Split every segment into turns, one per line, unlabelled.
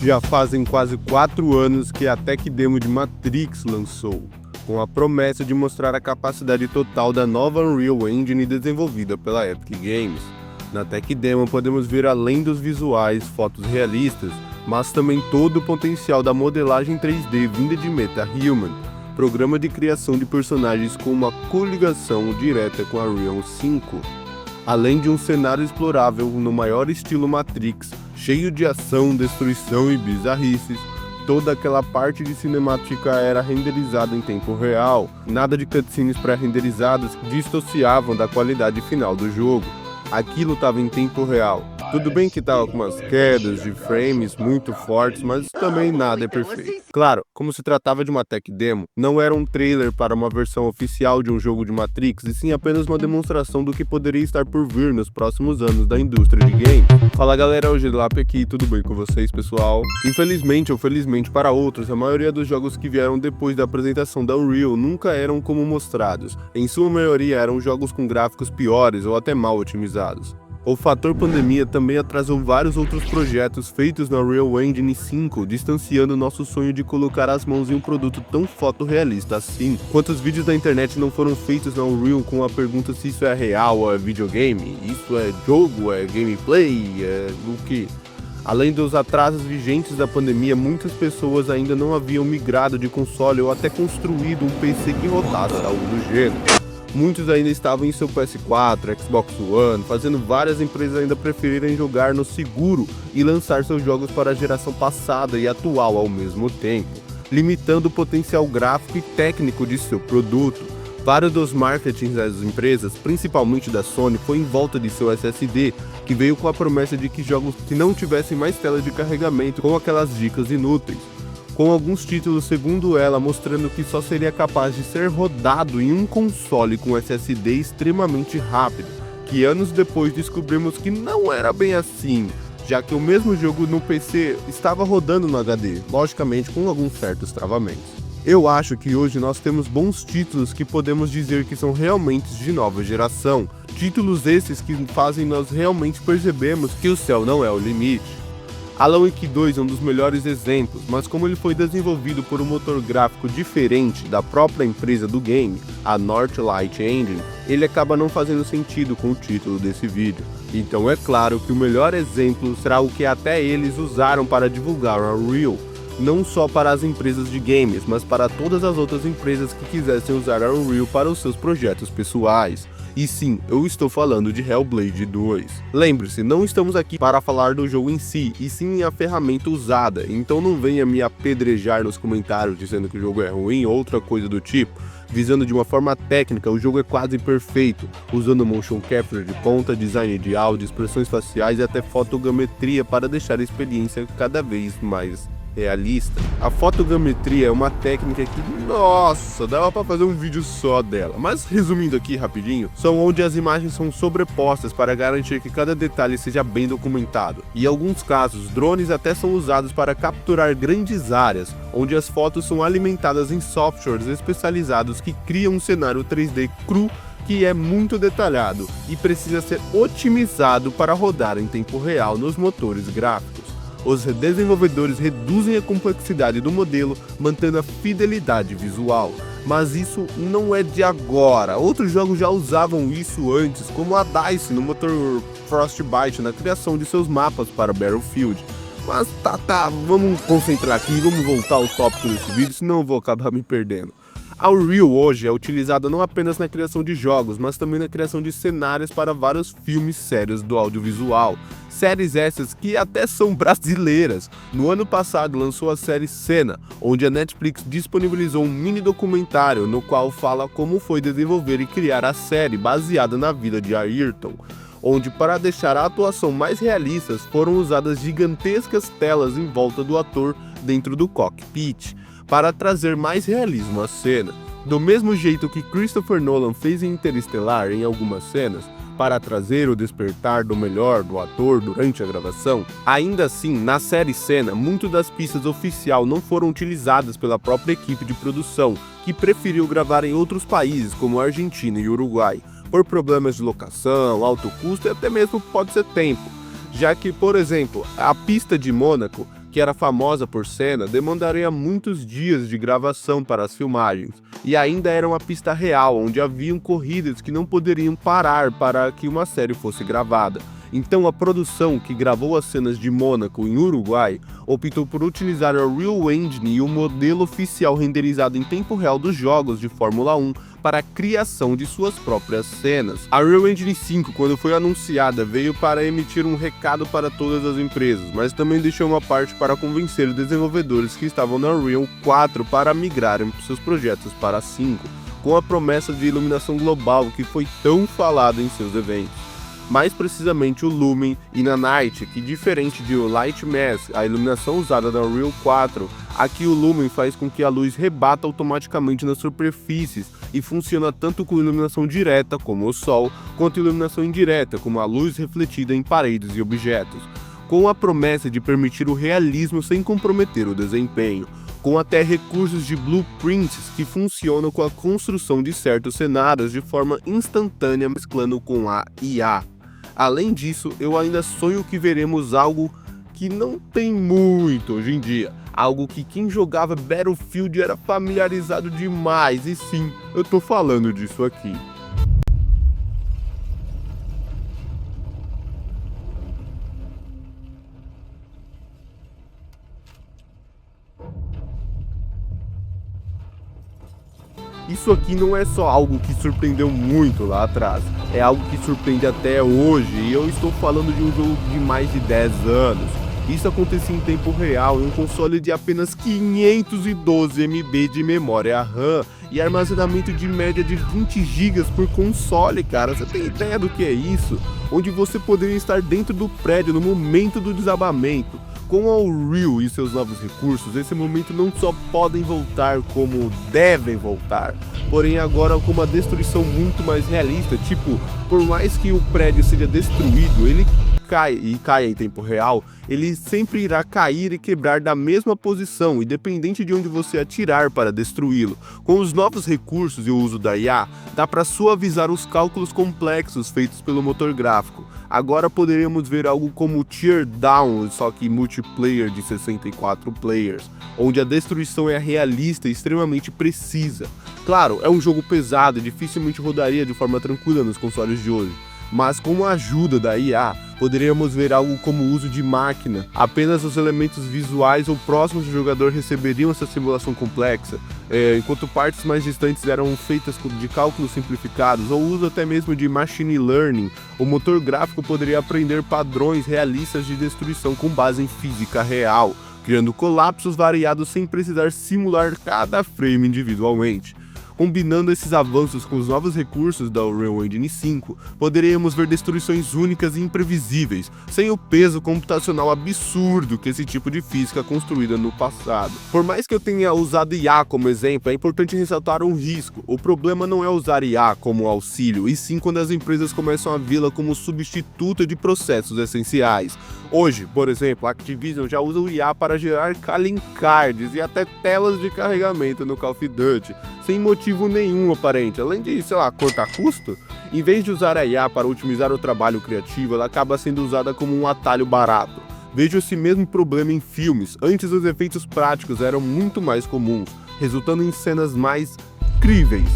Já fazem quase 4 anos que a Tech Demo de Matrix lançou, com a promessa de mostrar a capacidade total da nova Unreal Engine desenvolvida pela Epic Games. Na Tech Demo podemos ver além dos visuais, fotos realistas, mas também todo o potencial da modelagem 3D vinda de MetaHuman, programa de criação de personagens com uma coligação direta com a Unreal 5. Além de um cenário explorável no maior estilo Matrix, cheio de ação, destruição e bizarrices, toda aquela parte de cinemática era renderizada em tempo real, nada de cutscenes pré-renderizadas que dissociavam da qualidade final do jogo. Aquilo estava em tempo real. Tudo bem que tava com umas quedas de frames muito fortes, mas também nada é perfeito. Claro, como se tratava de uma tech demo, não era um trailer para uma versão oficial de um jogo de Matrix, e sim apenas uma demonstração do que poderia estar por vir nos próximos anos da indústria de games. Fala galera, hoje Lap aqui, tudo bem com vocês pessoal? Infelizmente ou felizmente para outros, a maioria dos jogos que vieram depois da apresentação da Unreal nunca eram como mostrados. Em sua maioria eram jogos com gráficos piores ou até mal otimizados. O fator pandemia também atrasou vários outros projetos feitos na Unreal Engine 5, distanciando nosso sonho de colocar as mãos em um produto tão fotorrealista assim. Quantos vídeos da internet não foram feitos na Unreal com a pergunta se isso é real ou é videogame? Isso é jogo? É gameplay? É o que? Além dos atrasos vigentes da pandemia, muitas pessoas ainda não haviam migrado de console ou até construído um PC que rodasse algo do gênero. Muitos ainda estavam em seu PS4, Xbox One, fazendo várias empresas ainda preferirem jogar no seguro e lançar seus jogos para a geração passada e atual ao mesmo tempo, limitando o potencial gráfico e técnico de seu produto. Vários dos marketings das empresas, principalmente da Sony, foi em volta de seu SSD, que veio com a promessa de que jogos que não tivessem mais tela de carregamento com aquelas dicas inúteis, com alguns títulos, segundo ela, mostrando que só seria capaz de ser rodado em um console com SSD extremamente rápido, que anos depois descobrimos que não era bem assim, já que o mesmo jogo no PC estava rodando no HD, logicamente com alguns certos travamentos. Eu acho que hoje nós temos bons títulos que podemos dizer que são realmente de nova geração, títulos esses que fazem nós realmente percebermos que o céu não é o limite. Alan Wake 2 é um dos melhores exemplos, mas como ele foi desenvolvido por um motor gráfico diferente da própria empresa do game, a Northlight Engine, ele acaba não fazendo sentido com o título desse vídeo. Então é claro que o melhor exemplo será o que até eles usaram para divulgar a Unreal, não só para as empresas de games, mas para todas as outras empresas que quisessem usar a Unreal para os seus projetos pessoais. E sim, eu estou falando de Hellblade 2. Lembre-se, não estamos aqui para falar do jogo em si, e sim a ferramenta usada, então não venha me apedrejar nos comentários dizendo que o jogo é ruim ou outra coisa do tipo. Visando de uma forma técnica, o jogo é quase perfeito, usando motion capture de ponta, design de áudio, expressões faciais e até fotogrametria para deixar a experiência cada vez mais realista. A fotogrametria é uma técnica que, nossa, dava para fazer um vídeo só dela, mas resumindo aqui rapidinho, são onde as imagens são sobrepostas para garantir que cada detalhe seja bem documentado. E em alguns casos, drones até são usados para capturar grandes áreas, onde as fotos são alimentadas em softwares especializados que criam um cenário 3D cru que é muito detalhado e precisa ser otimizado para rodar em tempo real nos motores gráficos. Os desenvolvedores reduzem a complexidade do modelo, mantendo a fidelidade visual. Mas isso não é de agora, outros jogos já usavam isso antes, como a DICE no motor Frostbite na criação de seus mapas para Battlefield. Mas tá, vamos concentrar aqui, vamos voltar ao tópico desse vídeo, senão eu vou acabar me perdendo. A Unreal hoje é utilizada não apenas na criação de jogos, mas também na criação de cenários para vários filmes sérios do audiovisual. Séries essas que até são brasileiras. No ano passado lançou a série Senna, onde a Netflix disponibilizou um mini documentário no qual fala como foi desenvolver e criar a série baseada na vida de Ayrton, onde para deixar a atuação mais realistas foram usadas gigantescas telas em volta do ator dentro do cockpit, para trazer mais realismo à cena. Do mesmo jeito que Christopher Nolan fez em Interestelar em algumas cenas, para trazer o despertar do melhor do ator durante a gravação, ainda assim, na série Senna, muitas das pistas oficiais não foram utilizadas pela própria equipe de produção, que preferiu gravar em outros países como Argentina e Uruguai, por problemas de locação, alto custo e até mesmo pode ser tempo, já que, por exemplo, a pista de Mônaco que era famosa por cena, demandaria muitos dias de gravação para as filmagens, e ainda era uma pista real, onde haviam corridas que não poderiam parar para que uma série fosse gravada. Então a produção, que gravou as cenas de Mônaco em Uruguai, optou por utilizar a Unreal Engine e o modelo oficial renderizado em tempo real dos jogos de Fórmula 1 para a criação de suas próprias cenas. A Unreal Engine 5, quando foi anunciada, veio para emitir um recado para todas as empresas, mas também deixou uma parte para convencer os desenvolvedores que estavam na Unreal 4 para migrarem seus projetos para a 5, com a promessa de iluminação global que foi tão falada em seus eventos. Mais precisamente o Lumen e Nanite, que diferente de o Light Mask, a iluminação usada na Unreal 4, aqui o Lumen faz com que a luz rebata automaticamente nas superfícies e funciona tanto com iluminação direta, como o Sol, quanto iluminação indireta, como a luz refletida em paredes e objetos, com a promessa de permitir o realismo sem comprometer o desempenho, com até recursos de blueprints que funcionam com a construção de certos cenários de forma instantânea mesclando com a IA. Além disso, eu ainda sonho que veremos algo que não tem muito hoje em dia, algo que quem jogava Battlefield era familiarizado demais, e sim, eu tô falando disso aqui. Isso aqui não é só algo que surpreendeu muito lá atrás, é algo que surpreende até hoje, e eu estou falando de um jogo de mais de 10 anos. Isso acontecia em tempo real em um console de apenas 512 MB de memória RAM e armazenamento de média de 20 GB por console, cara. Você tem ideia do que é isso? Onde você poderia estar dentro do prédio no momento do desabamento. Com a Unreal e seus novos recursos, esse momento não só podem voltar como devem voltar, porém agora com uma destruição muito mais realista, tipo, por mais que o prédio seja destruído, ele caia em tempo real, ele sempre irá cair e quebrar da mesma posição, independente de onde você atirar para destruí-lo. Com os novos recursos e o uso da IA, dá para suavizar os cálculos complexos feitos pelo motor gráfico. Agora poderíamos ver algo como Teardown, só que multiplayer de 64 players, onde a destruição é realista e extremamente precisa. Claro, é um jogo pesado e dificilmente rodaria de forma tranquila nos consoles de hoje, mas com a ajuda da IA, poderíamos ver algo como o uso de máquina. Apenas os elementos visuais ou próximos do jogador receberiam essa simulação complexa, enquanto partes mais distantes eram feitas de cálculos simplificados, ou uso até mesmo de machine learning. O motor gráfico poderia aprender padrões realistas de destruição com base em física real, criando colapsos variados sem precisar simular cada frame individualmente. Combinando esses avanços com os novos recursos da Unreal Engine 5, poderíamos ver destruições únicas e imprevisíveis, sem o peso computacional absurdo que esse tipo de física é construída no passado. Por mais que eu tenha usado IA como exemplo, é importante ressaltar um risco. O problema não é usar IA como auxílio, e sim quando as empresas começam a vê-la como substituto de processos essenciais. Hoje, por exemplo, a Activision já usa o IA para gerar calling cards e até telas de carregamento no Call of Duty, sem motivo nenhum aparente, além de, cortar custo. Em vez de usar a IA para otimizar o trabalho criativo, ela acaba sendo usada como um atalho barato. Vejo esse mesmo problema em filmes. Antes os efeitos práticos eram muito mais comuns, resultando em cenas mais críveis.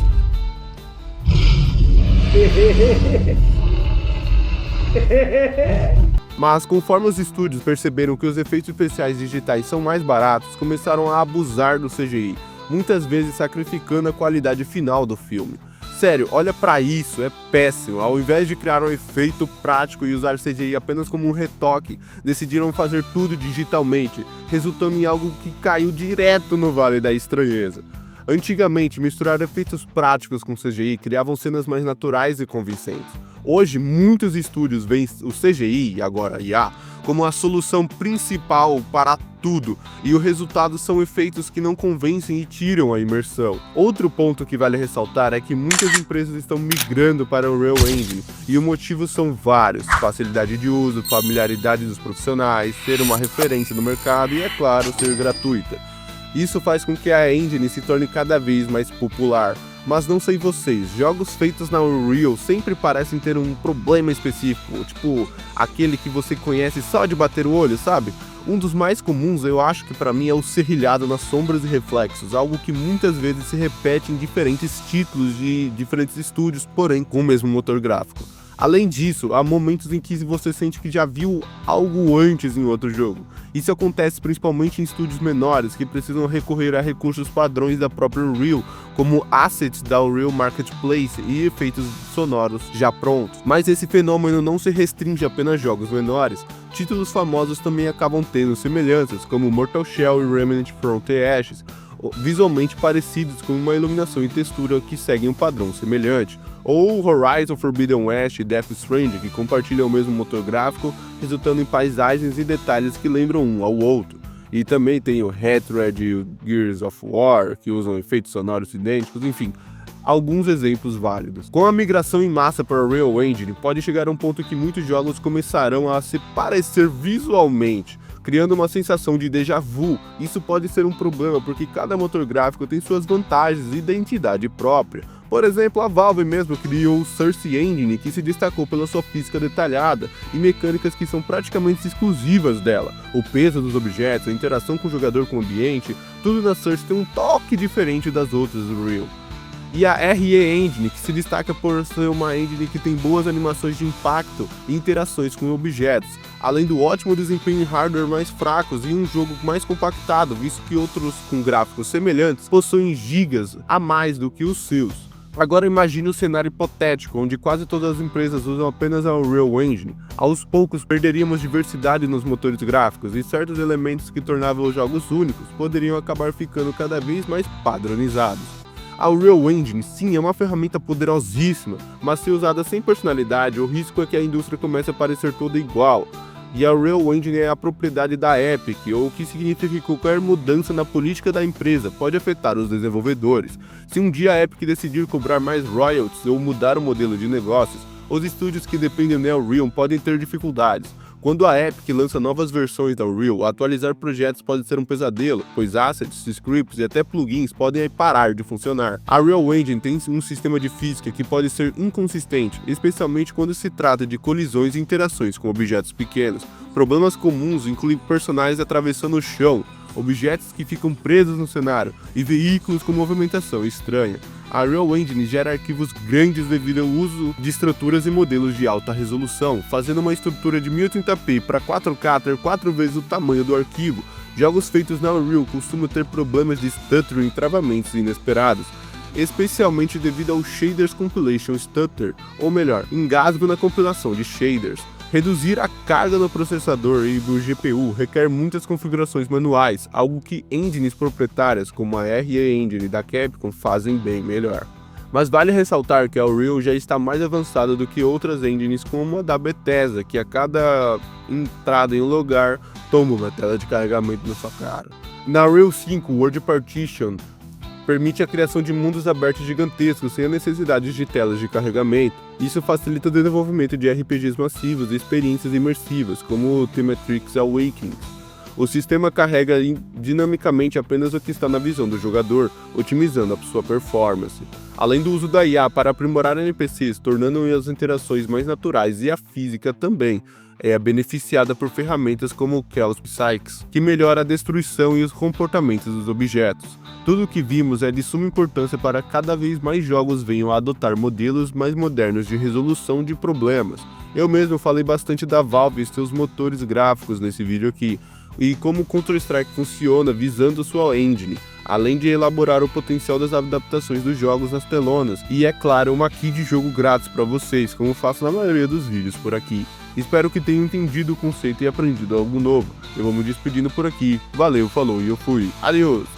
Mas conforme os estúdios perceberam que os efeitos especiais digitais são mais baratos, começaram a abusar do CGI, muitas vezes sacrificando a qualidade final do filme. Sério, olha pra isso, é péssimo. Ao invés de criar um efeito prático e usar CGI apenas como um retoque, decidiram fazer tudo digitalmente, resultando em algo que caiu direto no Vale da Estranheza. Antigamente, misturar efeitos práticos com CGI criavam cenas mais naturais e convincentes. Hoje, muitos estúdios veem o CGI, e agora IA, como a solução principal para tudo, e o resultado são efeitos que não convencem e tiram a imersão. Outro ponto que vale ressaltar é que muitas empresas estão migrando para o Unreal Engine, e os motivos são vários: facilidade de uso, familiaridade dos profissionais, ser uma referência no mercado e, é claro, ser gratuita. Isso faz com que a engine se torne cada vez mais popular. Mas não sei vocês, jogos feitos na Unreal sempre parecem ter um problema específico, tipo aquele que você conhece só de bater o olho, sabe? Um dos mais comuns, eu acho que para mim, é o serrilhado nas sombras e reflexos, algo que muitas vezes se repete em diferentes títulos de diferentes estúdios, porém com o mesmo motor gráfico. Além disso, há momentos em que você sente que já viu algo antes em outro jogo. Isso acontece principalmente em estúdios menores que precisam recorrer a recursos padrões da própria Unreal, como assets da Unreal Marketplace e efeitos sonoros já prontos. Mas esse fenômeno não se restringe apenas a jogos menores. Títulos famosos também acabam tendo semelhanças, como Mortal Shell e Remnant from the Ashes, visualmente parecidos com uma iluminação e textura que seguem um padrão semelhante, ou Horizon Forbidden West e Death Stranding, que compartilham o mesmo motor gráfico, resultando em paisagens e detalhes que lembram um ao outro. E também tem o Hatred e o Gears of War, que usam efeitos sonoros idênticos, enfim, alguns exemplos válidos. Com a migração em massa para a Unreal Engine, pode chegar a um ponto que muitos jogos começarão a se parecer visualmente, criando uma sensação de déjà vu. Isso pode ser um problema porque cada motor gráfico tem suas vantagens e identidade própria. Por exemplo, a Valve mesmo criou o Source Engine, que se destacou pela sua física detalhada e mecânicas que são praticamente exclusivas dela. O peso dos objetos, a interação com o jogador com o ambiente, tudo na Source tem um toque diferente das outras do Unreal. E a RE Engine, que se destaca por ser uma engine que tem boas animações de impacto e interações com objetos, além do ótimo desempenho em hardware mais fracos e um jogo mais compactado, visto que outros com gráficos semelhantes possuem gigas a mais do que os seus. Agora imagine um cenário hipotético, onde quase todas as empresas usam apenas a Unreal Engine. Aos poucos perderíamos diversidade nos motores gráficos e certos elementos que tornavam os jogos únicos poderiam acabar ficando cada vez mais padronizados. A Unreal Engine, sim, é uma ferramenta poderosíssima, mas se usada sem personalidade, o risco é que a indústria comece a parecer toda igual. E a Unreal Engine é a propriedade da Epic, o que significa que qualquer mudança na política da empresa pode afetar os desenvolvedores. Se um dia a Epic decidir cobrar mais royalties ou mudar o modelo de negócios, os estúdios que dependem da Unreal podem ter dificuldades. Quando a Epic lança novas versões da Unreal, atualizar projetos pode ser um pesadelo, pois assets, scripts e até plugins podem parar de funcionar. A Unreal Engine tem um sistema de física que pode ser inconsistente, especialmente quando se trata de colisões e interações com objetos pequenos. Problemas comuns incluem personagens atravessando o chão, objetos que ficam presos no cenário e veículos com movimentação estranha. A Unreal Engine gera arquivos grandes devido ao uso de estruturas e modelos de alta resolução, fazendo uma estrutura de 1080p para 4K ter 4 vezes o tamanho do arquivo. Jogos feitos na Unreal costumam ter problemas de stuttering e travamentos inesperados, especialmente devido ao Shaders Compilation Stutter, ou melhor, engasgo na compilação de shaders. Reduzir a carga no processador e do GPU requer muitas configurações manuais, algo que engines proprietárias como a RE Engine da Capcom fazem bem melhor. Mas vale ressaltar que a Unreal já está mais avançada do que outras engines como a da Bethesda, que a cada entrada em um lugar toma uma tela de carregamento na sua cara. Na Unreal 5, World Partition permite a criação de mundos abertos gigantescos sem a necessidade de telas de carregamento. Isso facilita o desenvolvimento de RPGs massivos e experiências imersivas, como o The Matrix Awakening. O sistema carrega dinamicamente apenas o que está na visão do jogador, otimizando a sua performance. Além do uso da IA para aprimorar NPCs, tornando as interações mais naturais, e a física também é beneficiada por ferramentas como o Chaos Psychics, que melhora a destruição e os comportamentos dos objetos. Tudo o que vimos é de suma importância para cada vez mais jogos venham a adotar modelos mais modernos de resolução de problemas. Eu mesmo falei bastante da Valve e seus motores gráficos nesse vídeo aqui, e como Counter-Strike funciona visando sua engine, além de elaborar o potencial das adaptações dos jogos nas telonas, e é claro, uma key de jogo grátis para vocês, como faço na maioria dos vídeos por aqui. Espero que tenham entendido o conceito e aprendido algo novo. Eu vou me despedindo por aqui. Valeu, falou e eu fui. Adeus!